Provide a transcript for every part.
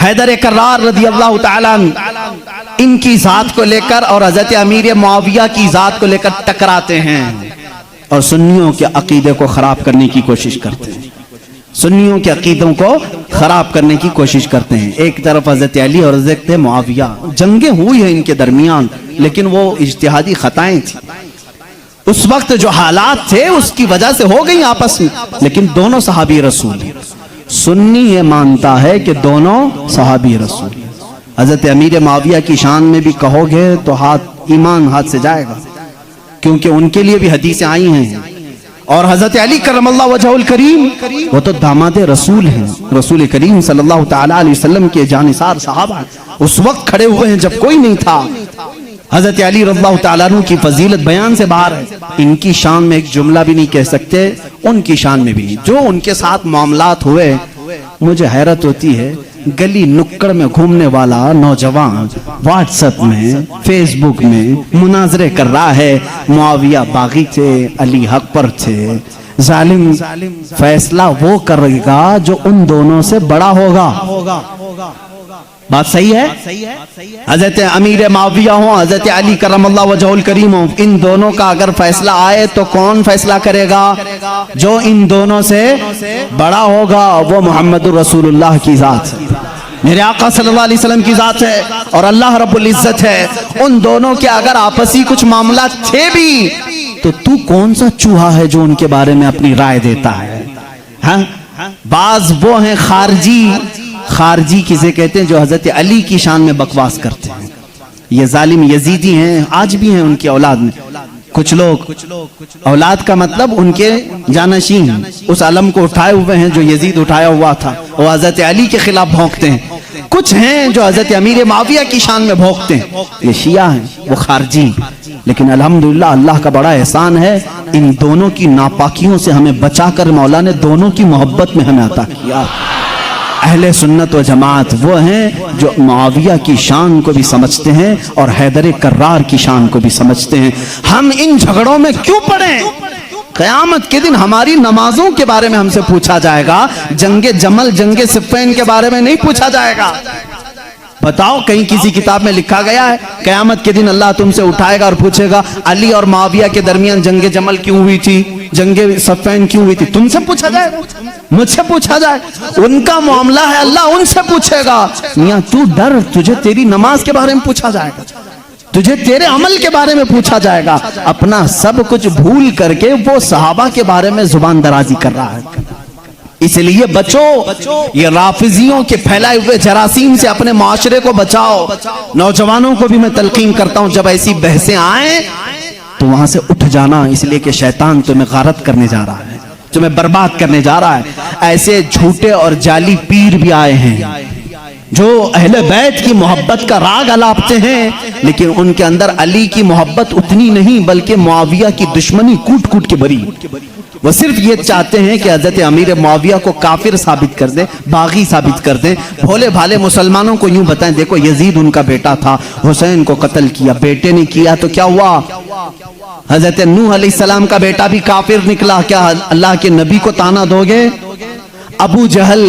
हैदर कर्रार रज़ी अल्लाह ताला इनकी जात को लेकर और हजरत अमीर मुआविया की जात को लेकर टकराते हैं और सुन्नियों के अकीदे को खराब करने की कोशिश करते हैं, सुन्नियों के अकीदों को खराब करने की कोशिश करते हैं। एक तरफ हजरत अली और हजरत मुआविया, जंगें हुई है इनके दरमियान, लेकिन वो इज्तिहादी खताएं थी। उस वक्त जो हालात थे उसकी वजह से हो गई आपस में, लेकिन दोनों सहाबी रसूल। सुन्नी ये मानता है कि दोनों सहाबी रसूल। हजरत अमीर मुआविया की शान में भी कहोगे तो ईमान हाथ से जाएगा, क्योंकि उनके लिए भी हदीसें आई हैं। और हजरत अली करमल्लाहु वजहुल करीम वो तो दामाद रसूल हैं, रसूल करीम सल्लल्लाहु ताला अलैहि वसल्लम के जानिसार सहाबा उस वक्त खड़े हुए हैं जब कोई नहीं था। हजरत अली रज़ियल्लाहु ताला अन्हु की फजीलत बयान से बाहर है। इनकी शान में एक जुमला भी नहीं कह सकते, उनकी शान में भी नहीं। जो उनके साथ मामलात हुए, मुझे हैरत होती है, गली नुक्कड़ में घूमने वाला नौजवान व्हाट्सएप में, फेसबुक में मुनाजरे कर रहा है, मुआविया बागी थे, अली हक पर थे। जालिम फैसला वो करेगा जो उन दोनों से बड़ा होगा। बात सही है? हजरत अमीर मुआविया हो, हजरत अली करमल्लाहु वजहुल करीम हो, इन दोनों का अगर फैसला आए तो कौन फैसला करेगा? जो इन दोनों से बड़ा होगा, वो मोहम्मदुर रसूलुल्लाह की जात है, मेरे आका सल्लल्लाहु अलैहि वसल्लम की जात है और अल्लाह रब्बुल इज्जत है। उन दोनों के अगर आपसी कुछ मामला थे भी, तो तू कौन सा चूहा है जो उनके बारे में अपनी राय देता है? हाँ? बाज वो हैं खारजी किसे कहते हैं, जो हजरत अली की शान में बकवास करते हैं। ये जालिम यजीदी हैं, आज भी हैं उनकी औलाद में कुछ लोग। औलाद का मतलब उनके जानशीन उस अलम को उठाए हुए हैं जो यजीद उठाया हुआ था, वो हजरत अली के खिलाफ भौंकते हैं। कुछ हैं जो हजरत अमीर मुआविया की शान में भौंकते हैं, ये शिया हैं, वो खारजी। लेकिन अल्हम्दुलिल्लाह अल्लाह का बड़ा एहसान है, इन दोनों की नापाकियों से हमें बचाकर मौला ने दोनों की मोहब्बत में हमें अता किया। अहले सुन्नत व जमात वो हैं जो मुआविया की शान को भी समझते हैं और हैदर कर्रार की शान को भी समझते हैं। हम इन झगड़ों में क्यों पड़े? क़यामत के दिन हमारी नमाजों के बारे में हमसे पूछा जाएगा, जंगे जमल जंगे सिफ़्फ़ीन के बारे में नहीं पूछा जाएगा। बताओ, कहीं किसी किताब में लिखा गया है क़यामत के दिन अल्लाह तुमसे उठाएगा और पूछेगा अली और मुआविया के दरमियान जंगे जमल क्यों हुई थी, जंगे सिफ़्फ़ीन क्यों हुई थी? तुमसे पूछा जाएगा, मुझसे पूछा जाए, उनका मामला है, अल्लाह उनसे पूछेगा। मियां तू डर, तुझे तेरी नमाज के बारे में पूछा जाएगा, तुझे तेरे अमल के बारे में पूछा जाएगा। अपना सब कुछ भूल करके वो सहाबा के बारे में जुबान दराजी कर रहा है। इसलिए बचो, ये राफिजियों के फैलाए हुए जरासीम से अपने माशरे को बचाओ। नौजवानों को भी मैं तलकीन करता हूं, जब ऐसी बहसें आए तो वहां से उठ जाना, इसलिए कि शैतान तुम्हें गारत करने जा रहा है, तुम्हें बर्बाद करने जा रहा है। ऐसे झूठे और जाली पीर भी आए हैं जो अहले बैत की मोहब्बत का राग अलापते हैं, लेकिन उनके अंदर अली की मोहब्बत उतनी नहीं, बल्कि मुआविया की दुश्मनी कूट कूट के भरी। वो सिर्फ ये चाहते हैं कि हजरत अमीर मुआविया को काफिर साबित कर दे, बागी साबित कर दे। भोले भाले मुसलमानों को यूं बताएं, देखो यजीद उनका बेटा था, हुसैन को कत्ल किया, बेटे ने किया तो क्या हुआ? हजरत नूह अलैहिस्सलाम का बेटा भी काफिर निकला, क्या अल्लाह के नबी को ताना दोगे? अबू जहल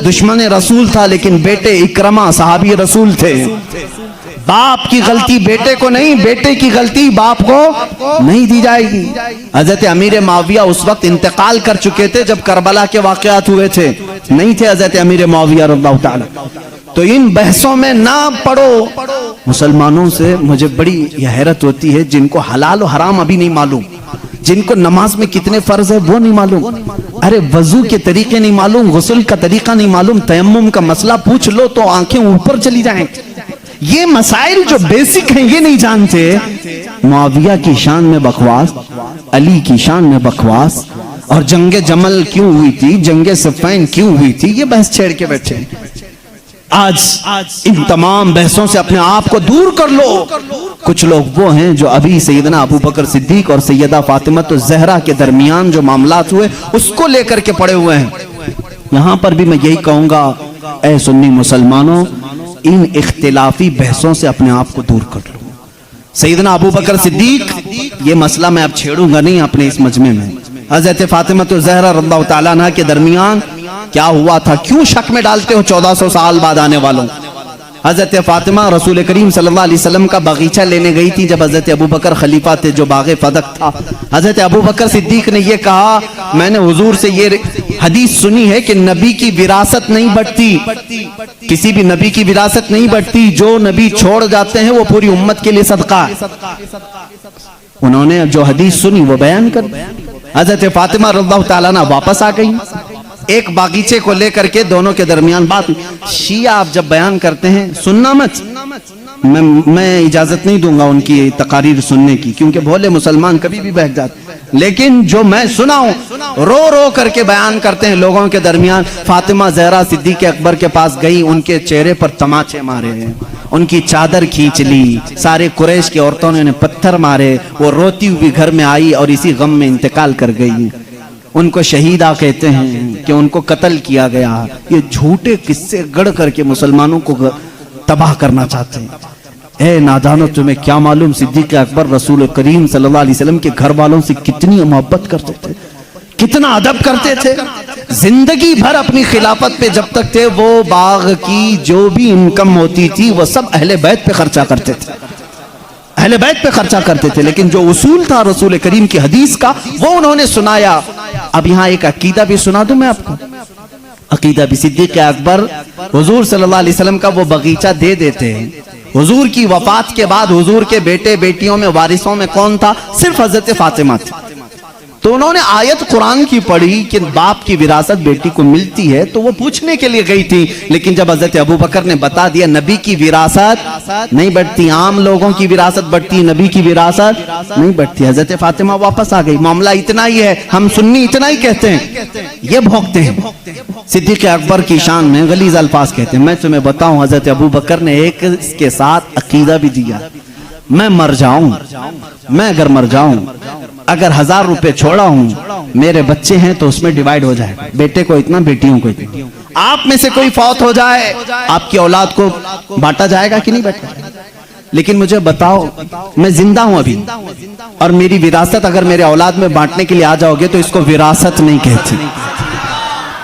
दुश्मन रसूल था, लेकिन बेटे इकरमा सहाबी रसूल थे। बाप की गलती बेटे को नहीं, बेटे की गलती बाप को नहीं दी जाएगी। हजरत अमीर मुआविया उस वक्त इंतकाल कर चुके थे जब करबला के वाकयात हुए थे, नहीं थे हजरत अमीर मुआविया रज़ियल्लाहु ताला। तो इन बहसों में ना पड़ो। मुसलमानों से मुझे बड़ी हैरत होती है, जिनको हलाल और हराम अभी नहीं मालूम, जिनको नमाज में कितने फर्ज है वो नहीं मालूम, अरे वजू के तरीके नहीं मालूम, गुस्ल का तरीका नहीं मालूम, तयम्मुम का मसला पूछ लो तो आंखें ऊपर चली जाएं। ये मसाइल जो बेसिक हैं ये नहीं जानते। मुआविया की शान में बकवास, अली की शान में बकवास, और जंगे जमल क्यों हुई थी, जंगे सिफ़्फ़ीन क्यों हुई थी, ये बहस छेड़ के बैठे। आज इन तमाम बहसों से अपने आप को दूर कर लो। कुछ लोग वो हैं जो अभी सैयदना अबू बकर सिद्दीक और सैयदा फातिमा तो ज़हरा के दरमियान जो मामलात हुए उसको लेकर के पड़े हुए हैं। यहां पर भी मैं यही कहूंगा, ऐ सुन्नी मुसलमानों, इन इख्तिलाफी बहसों से अपने आप को दूर कर लो। सैयदना अबू बकर सिद्दीक, ये मसला मैं अब छेड़ूंगा नहीं अपने इस मजमे में। हजरत फातिमा तो ज़हरा रज़ियल्लाहु ताला अन्हा के दरमियान क्या हुआ था, क्यों शक में डालते हो 1400 साल बाद आने वालों। हजरत फातिमा रसूल करीम सल्लल्लाहु अलैहि वसल्लम का बगीचा लेने गई थी जब हजरत अबू बकर खलीफा थे, जो बागे फदक था। हजरत अबू बकर सिद्दीक ने यह कहा, मैंने हुजूर से ये हदीस सुनी है कि नबी की विरासत नहीं बढ़ती, किसी भी नबी की विरासत नहीं बढ़ती, जो नबी छोड़ जाते हैं वो पूरी उम्मत के लिए सदका है। उन्होंने जो हदीस सुनी वो बयान कर, हजरत फातिमा रज़ियल्लाहु ताला अन्हा वापस आ गई। एक बागीचे को लेकर के दोनों के दरमियान बात। शिया आप जब बयान करते हैं सुनना मत, मैं इजाजत नहीं दूंगा उनकी तकारीर सुनने की, क्योंकि भोले मुसलमान कभी भी बहक जाते, लेकिन जो मैं सुना हूं रो रो करके बयान करते हैं लोगों के दरमियान। फातिमा ज़हरा सिद्दीक़ अकबर के पास गई, उनके चेहरे पर तमाचे मारे, उनकी चादर खींच ली, सारे कुरैश की औरतों ने उन्हें पत्थर मारे, वो रोती हुई घर में आई और इसी गम में इंतकाल कर गई। उनको शहीदा कहते हैं कि उनको कत्ल किया गया। ये झूठे किस्से गढ़ करके मुसलमानों को तबाह करना चाहते हैं। ए नादानो, तुम्हें क्या मालूम सिद्दीक़ अकबर रसूल करीम सल्लल्लाहु अलैहि वसल्लम के घर वालों से कितनी मोहब्बत करते थे, कितना अदब करते थे। जिंदगी भर अपनी खिलाफत पे जब तक थे, वो बाग की जो भी इनकम होती थी वो सब अहले बैत पे खर्चा करते थे, अहले बैत पे खर्चा करते थे। लेकिन जो उसूल था रसूल करीम की हदीस का वो उन्होंने सुनाया। अब यहाँ एक अकीदा भी सुना दूं मैं आपको, अकीदा भी। सिद्दीक़ अकबर हुजूर सल्लल्लाहु अलैहि वसल्लम का वो बगीचा दे देते हैं। हुजूर की वफात के बाद हुजूर के बेटे बेटियों में वारिसों में कौन था? सिर्फ हजरत फातिमा थी। तो उन्होंने आयत कुरान की पढ़ी कि बाप की विरासत बेटी को मिलती है, तो वो पूछने के लिए गई थी। लेकिन जब हजरत अबू बकर ने बता दिया नबी की विरासत नहीं बढ़ती, आम लोगों की विरासत बढ़ती, नबी की विरासत नहीं बढ़ती, हजरत फातिमा वापस आ गई। मामला इतना ही है, हम सुन्नी इतना ही कहते हैं, ये भोंकते हैं। सिद्दीक़ अकबर की शान में गलीज़ अल्फाज कहते हैं। मैं तुम्हें बताऊं, हजरत अबू बकर ने एक इसके साथ अकीदा भी दिया, मैं मर जाऊं, मैं अगर मर जाऊं, अगर 1000 रुपए छोड़ा हूं, मेरे बच्चे हैं तो उसमें डिवाइड हो जाए, बेटे को इतना बेटियों को इतना। आप में से कोई फौत हो जाए, आपकी औलाद को बांटा जाएगा कि नहीं बांटा? लेकिन मुझे बताओ, मैं जिंदा हूं अभी और मेरी विरासत अगर मेरे औलाद में बांटने के लिए आ जाओगे तो इसको विरासत नहीं कहती,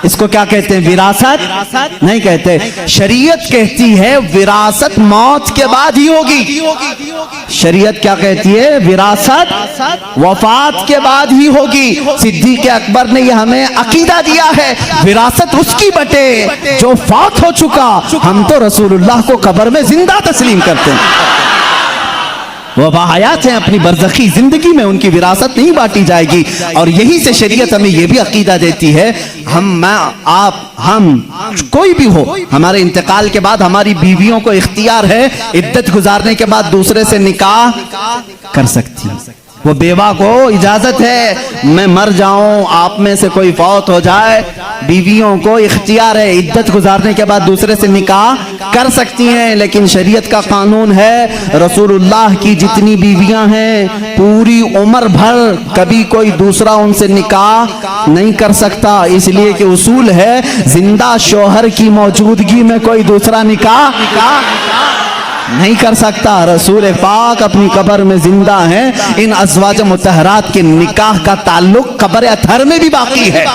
इसको क्या कहते हैं? विरासत नहीं कहते। शरीयत कहती है विरासत मौत के बाद ही होगी। शरीयत क्या कहती है? विरासत वफात के बाद ही होगी। सिद्दीक़ अकबर ने यह हमें अकीदा दिया है, विरासत उसकी बटे जो फौत हो चुका। हम तो रसूलुल्लाह को कब्र में जिंदा तस्लीम करते हैं, वो बाहयात हैं, अपनी बरज़खी जिंदगी में उनकी विरासत नहीं बांटी जाएगी। और यही से शरीयत हमें यह भी अकीदा देती है, हम कोई भी हो, हमारे इंतकाल के बाद हमारी बीवियों को इख्तियार है इद्दत गुजारने के बाद दूसरे से निकाह कर सकती है। वो बेवा को इजाजत है, मैं मर जाऊं, आप में से कोई फौत हो जाए, बीवियों को इख्तियार है इद्दत गुजारने के बाद दूसरे से निकाह कर सकती हैं। लेकिन शरीयत का कानून है, रसूलुल्लाह की जितनी बीवियां हैं पूरी उम्र भर कभी कोई दूसरा उनसे निकाह नहीं कर सकता, इसलिए कि उसूल है जिंदा शौहर की मौजूदगी में कोई दूसरा निकाह नहीं कर सकता। रसूल पाक अपनी कब्र में जिंदा हैं, इन अज़वाज मुतहरात के निकाह का ताल्लुक कब्र अतहर में भी बाकी है।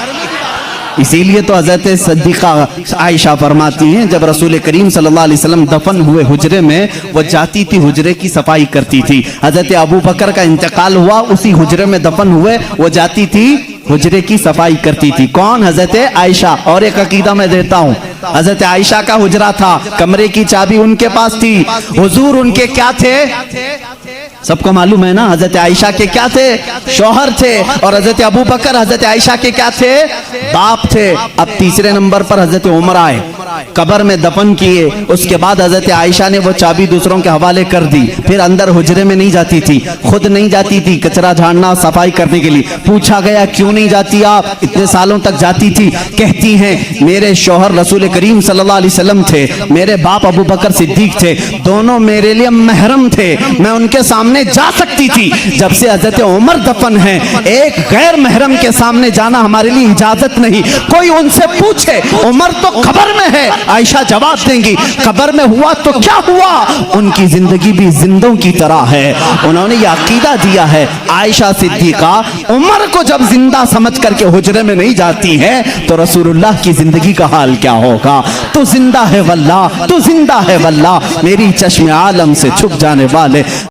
इसीलिए तो हजरत सिद्दीक़ा आयशा फरमाती हैं, जब रसूल करीम सल्लल्लाहु अलैहि वसल्लम दफन हुए हुजरे में, वो जाती थी हुजरे की सफाई करती थी। हजरत अबू बकर का इंतकाल हुआ, उसी हुजरे में दफन हुए, वो जाती थी हुजरे की सफाई करती थी। कौन? हजरत आयशा। और एक अकीदा मैं देता हूँ, हजरत आयशा का हुजरा था, कमरे की चाबी उनके पास थी। हुजूर उनके क्या थे? सबको मालूम है ना, हजरत आयशा के क्या थे? शौहर थे। और हजरत अबू बकर हजरत आयशा के क्या थे? बाप थे। अब तीसरे नंबर पर हजरत उमर आए, कब्र में दफन किए। उसके बाद हजरत आयशा ने वो चाबी दूसरों के हवाले कर दी, फिर अंदर हुजरे में नहीं जाती थी, खुद नहीं जाती थी कचरा झाड़ना सफाई करने के लिए। पूछा गया क्यों नहीं जाती आप? इतने सालों तक जाती थी। कहती हैं मेरे शौहर रसूल करीम सल्लल्लाहु अलैहि वसल्लम थे, मेरे बाप अबू बकर सिद्दीक थे, दोनों मेरे लिए महरम थे, मैं उनके सामने जा सकती थी। जब से हजरत उमर दफन है, एक गैर महरम के सामने जाना हमारे लिए इजाजत नहीं। कोई उनसे पूछे उमर तो कब्र में है, आयशा जवाब देंगी, कब्र में हुआ तो क्या हुआ, उनकी जिंदगी भी जिंदों की तरह है। उन्होंने यह अकीदा दिया है। आयशा सिद्दीका उमर को जब जिंदा समझ करके हुजरे में नहीं जाती है तो रसूलुल्लाह की जिंदगी का हाल क्या होगा। तो जिंदा है वल्लाह, तो जिंदा है वल्लाह, मेरी चश्मे आलम से छुप जाने वाले